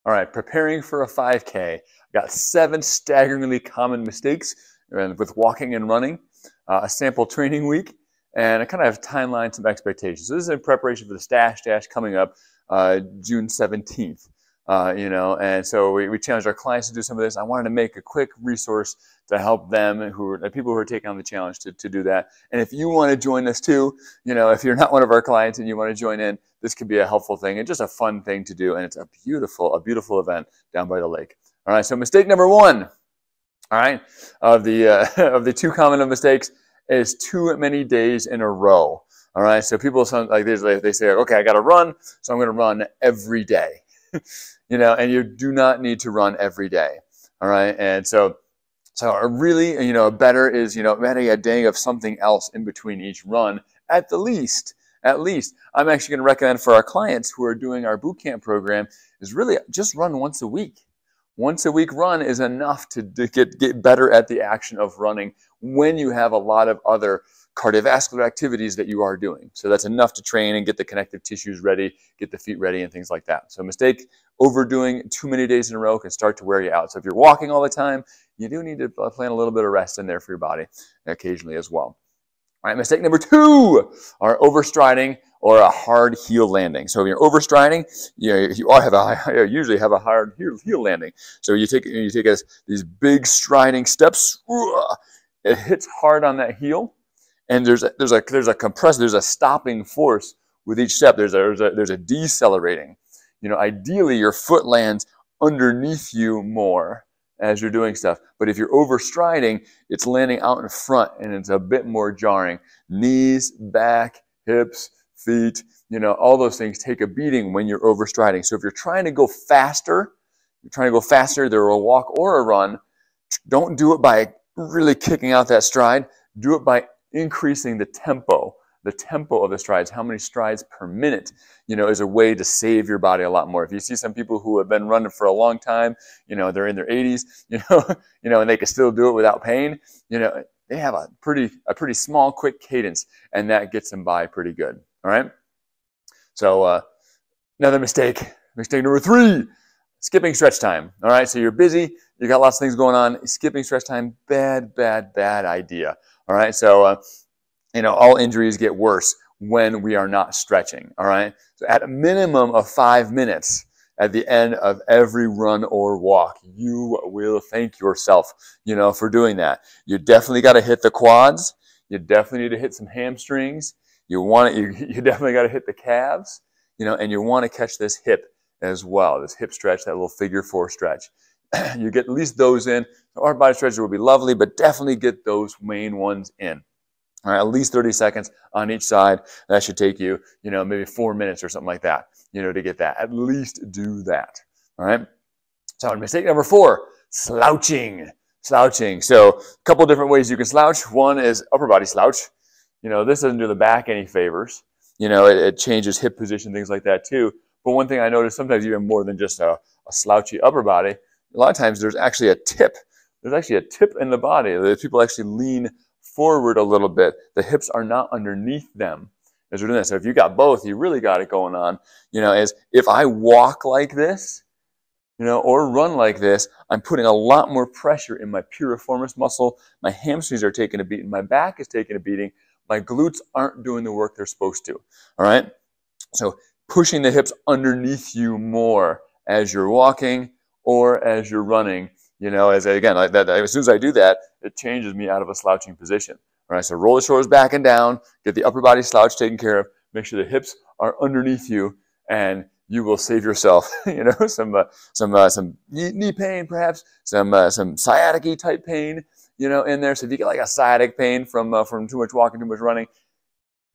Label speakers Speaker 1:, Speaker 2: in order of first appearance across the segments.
Speaker 1: All right, preparing for a 5K. I got 7 staggeringly common mistakes with walking and running, a sample training week, and I kind of have timeline, some expectations. So this is in preparation for the Stash Dash coming up June 17th. And so we challenged our clients to do some of this. I wanted to make a quick resource to help them, people who are taking on the challenge to do that. And if you want to join us too, if you're not one of our clients and you want to join in, this could be a helpful thing and just a fun thing to do. And it's a beautiful event down by the lake. All right, so mistake number 1, all right, of the 2 common mistakes is too many days in a row. All right, so people they say, okay, I got to run, so I'm going to run every day. And you do not need to run every day. All right, and so really, better is adding a day of something else in between each run at the least. At least, I'm actually going to recommend for our clients who are doing our boot camp program is really just run once a week. Once a week run is enough to get better at the action of running when you have a lot of other cardiovascular activities that you are doing. So that's enough to train and get the connective tissues ready, get the feet ready and things like that. So mistake, overdoing too many days in a row can start to wear you out. So if you're walking all the time, you do need to plan a little bit of rest in there for your body occasionally as well. All right, mistake number 2 are overstriding or a hard heel landing. So when you're overstriding, you usually have a hard heel landing. So you take these big striding steps. It hits hard on that heel, and there's a stopping force with each step. There's a decelerating. Ideally your foot lands underneath you more as you're doing stuff. But if you're overstriding, it's landing out in front and it's a bit more jarring. Knees, back, hips, feet, all those things take a beating when you're overstriding. So if you're trying to go faster, either a walk or a run, don't do it by really kicking out that stride. Do it by increasing the tempo of the strides. How many strides per minute, is a way to save your body a lot more. If you see some people who have been running for a long time, they're in their 80s, and they can still do it without pain, they have a pretty small, quick cadence, and that gets them by pretty good. All right. So another mistake number 3, skipping stretch time. All right. So you're busy, you got lots of things going on. Skipping stretch time, bad idea. All right. So all injuries get worse when we are not stretching, all right? So at a minimum of 5 minutes at the end of every run or walk, you will thank yourself, for doing that. You definitely got to hit the quads. You definitely need to hit some hamstrings. You definitely got to hit the calves, and you want to catch this hip as well, this hip stretch, that little figure 4 stretch. You get at least those in. Our body stretches will be lovely, but definitely get those main ones in. All right, at least 30 seconds on each side. That should take you, maybe 4 minutes or something like that, to get that. At least do that. All right. So mistake number 4, slouching. So a couple different ways you can slouch. One is upper body slouch. This doesn't do the back any favors. It changes hip position, things like that too. But one thing I noticed sometimes even more than just a slouchy upper body, a lot of times there's actually a tip. There's actually a tip in the body. The people actually lean forward a little bit. The hips are not underneath them as we're doing this. So if you got both, you really got it going on. As if I walk like this, or run like this, I'm putting a lot more pressure in my piriformis muscle. My hamstrings are taking a beating. My back is taking a beating. My glutes aren't doing the work they're supposed to. All right. So pushing the hips underneath you more as you're walking or as you're running. As soon as I do that, it changes me out of a slouching position. All right, so roll the shoulders back and down, get the upper body slouch taken care of, make sure the hips are underneath you, and you will save yourself, some knee pain, perhaps some sciatic-y type pain, in there. So if you get like a sciatic pain from too much walking, too much running,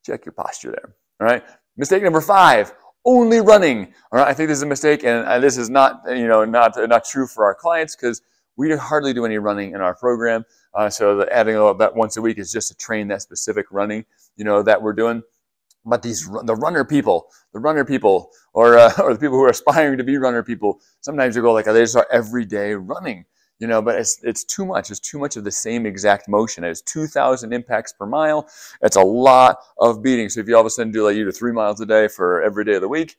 Speaker 1: check your posture there. All right, mistake number 5. Only running. All right, I think this is a mistake, and this is not true for our clients because we hardly do any running in our program. So adding that once a week is just to train that specific running, that we're doing. But the runner people, or the people who are aspiring to be runner people, sometimes you go like, they just are everyday running, but it's too much. It's too much of the same exact motion. It's 2,000 impacts per mile. It's a lot of beating. So if you all of a sudden do like 3 miles a day for every day of the week,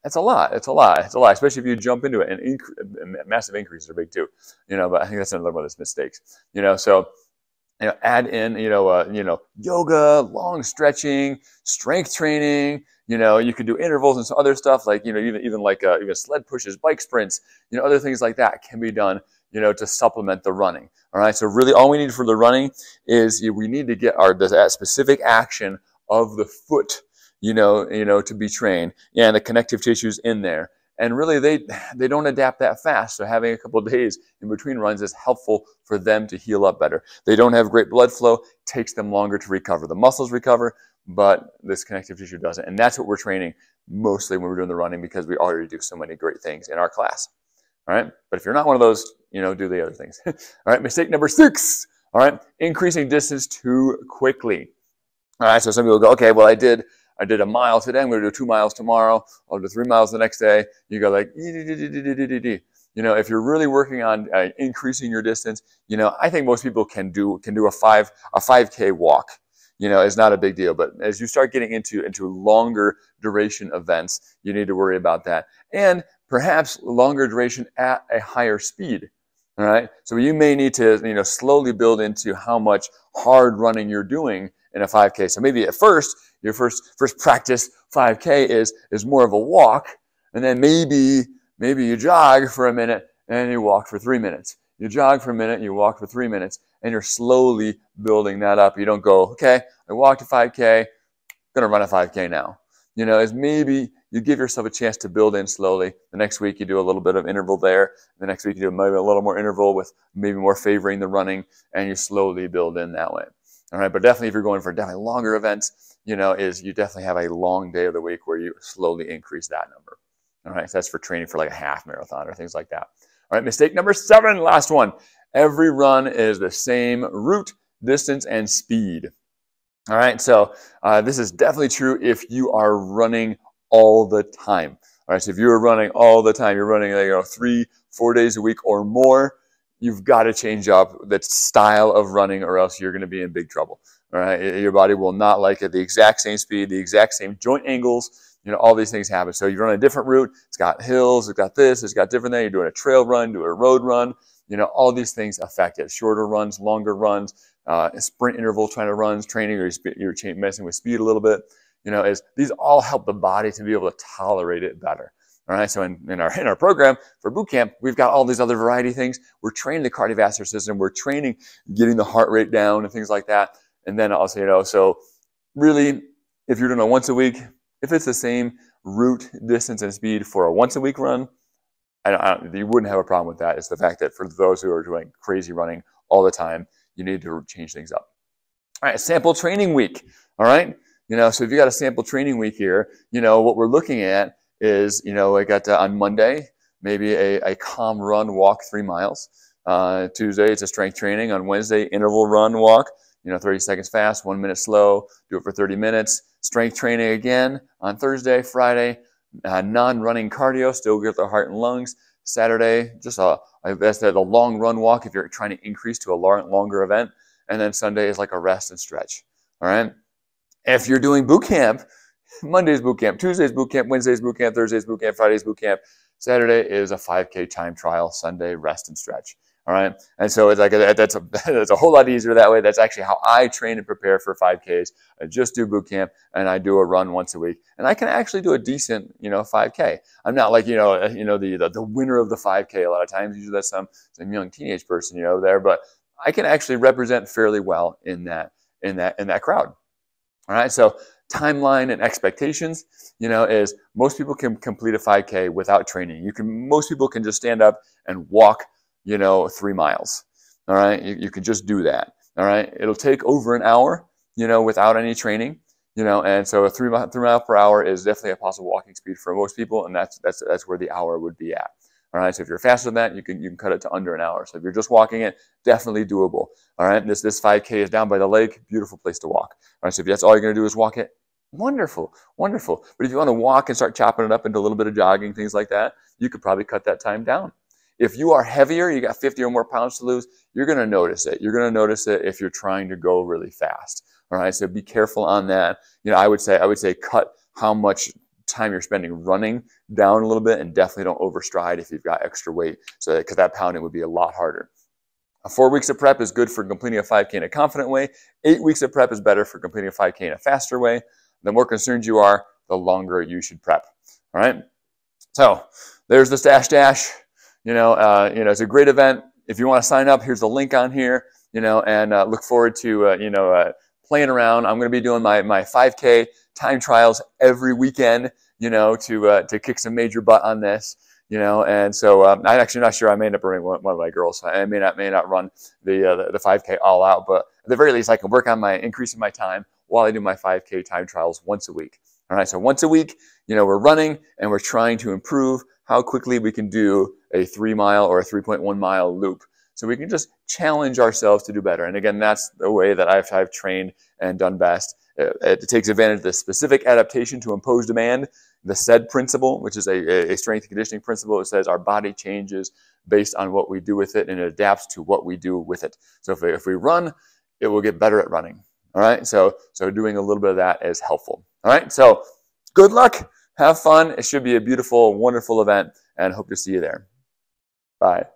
Speaker 1: It's a lot. It's a lot. It's a lot, especially if you jump into it. And massive increases are big too, but I think that's another one of those mistakes, So add in, yoga, long stretching, strength training. You could do intervals and some other stuff like, even like even sled pushes, bike sprints, other things like that can be done, to supplement the running. All right. So really, all we need for the running is we need to get that specific action of the foot, to be trained, and the connective tissues in there. And really, they don't adapt that fast. So having a couple of days in between runs is helpful for them to heal up better. They don't have great blood flow. Takes them longer to recover. The muscles recover, but this connective tissue doesn't. And that's what we're training mostly when we're doing the running, because we already do so many great things in our class. All right. But if you're not one of those, do the other things. All right. Mistake number 6. All right. Increasing distance too quickly. All right. So some people go, okay, well, I did a mile today. I'm going to do 2 miles tomorrow. I'll do 3 miles the next day. You go like, if you're really working on increasing your distance, I think most people can do a 5K walk. Is not a big deal. But as you start getting into longer duration events, you need to worry about that, and perhaps longer duration at a higher speed. All right. So you may need to slowly build into how much hard running you're doing in a 5K. So maybe at first, your first practice 5K is more of a walk, and then maybe you jog for a minute and you walk for 3 minutes. You jog for a minute and you walk for 3 minutes, and you're slowly building that up. You don't go, okay, I walked a 5K, I'm gonna run a 5K now. As maybe you give yourself a chance to build in slowly. The next week you do a little bit of interval there. The next week you do maybe a little more interval with maybe more favoring the running, and you slowly build in that way. All right, but definitely if you're going for definitely longer events, is you definitely have a long day of the week where you slowly increase that number. All right, so that's for training for like a half marathon or things like that. All right, mistake number 7, last one. Every run is the same route, distance, and speed. All right, so this is definitely true if you are running all the time. All right, so if you're running all the time, you're running 3-4 days a week or more, you've got to change up that style of running, or else you're going to be in big trouble. All right, your body will not like it. The exact same speed, the exact same joint angles, all these things happen. So you run a different route. It's got hills. It's got this. It's got different things. You're doing a trail run, doing a road run. All these things affect it. Shorter runs, longer runs, sprint interval trying to run, training, or you're messing with speed a little bit. These all help the body to be able to tolerate it better. All right, so in our program for boot camp, we've got all these other variety things. We're training the cardiovascular system. We're training getting the heart rate down and things like that. And then also, so really, if you're doing a once a week, if it's the same route, distance, and speed for a once a week run, you wouldn't have a problem with that. It's the fact that for those who are doing crazy running all the time, you need to change things up. All right, sample training week. All right, so if you got a sample training week here, what we're looking at is, I got on Monday, maybe a calm run, walk 3 miles. Tuesday, it's a strength training. On Wednesday, interval run, walk, 30 seconds fast, 1 minute slow, do it for 30 minutes. Strength training again on Thursday, Friday, non-running cardio, still get the heart and lungs. Saturday, just that's the long run walk if you're trying to increase to a longer event. And then Sunday is like a rest and stretch. All right. If you're doing boot camp, Monday's boot camp, Tuesday's boot camp, Wednesday's boot camp, Thursday's boot camp, Friday's boot camp. Saturday is a 5K time trial. Sunday, rest and stretch. All right. And so it's like that's a whole lot easier that way. That's actually how I train and prepare for 5Ks. I just do boot camp and I do a run once a week. And I can actually do a decent, 5K. I'm not like, the winner of the 5K a lot of times. Usually that's some young teenage person, there, but I can actually represent fairly well in that crowd. All right. So timeline and expectations, is most people can complete a 5K without training. Most people can just stand up and walk 3 miles. All right. You can just do that. All right. It'll take over an hour, without any training, and so a 3 mile per hour is definitely a possible walking speed for most people. And that's where the hour would be at. All right. So if you're faster than that, you can cut it to under an hour. So if you're just walking it, definitely doable. All right. This 5K is down by the lake. Beautiful place to walk. All right. So if that's all you're going to do is walk it, wonderful, wonderful. But if you want to walk and start chopping it up into a little bit of jogging, things like that, you could probably cut that time down. If you are heavier, you got 50 or more pounds to lose, you're going to notice it. You're going to notice it if you're trying to go really fast. All right, so be careful on that. I would say cut how much time you're spending running down a little bit, and definitely don't overstride if you've got extra weight, so because that pounding would be a lot harder. 4 weeks of prep is good for completing a 5K in a confident way. 8 weeks of prep is better for completing a 5K in a faster way. The more concerned you are, the longer you should prep. All right. So there's the Stash Dash. It's a great event. If you want to sign up, here's the link on here. And look forward to playing around. I'm going to be doing my 5K time trials every weekend. To kick some major butt on this. And so I'm actually not sure. I may end up running one of my girls. So I may not run the 5K all out, but at the very least, I can work on increasing my time while I do my 5K time trials once a week. All right, so once a week, we're running and we're trying to improve how quickly we can do a 3 mile or a 3.1 mile loop. So we can just challenge ourselves to do better. And again, that's the way that I've trained and done best. It takes advantage of the specific adaptation to imposed demand, the SAID principle, which is a strength and conditioning principle. It says our body changes based on what we do with it, and it adapts to what we do with it. So if we run, it will get better at running. All right, so doing a little bit of that is helpful. All right, so good luck, have fun. It should be a beautiful, wonderful event, and hope to see you there. Bye.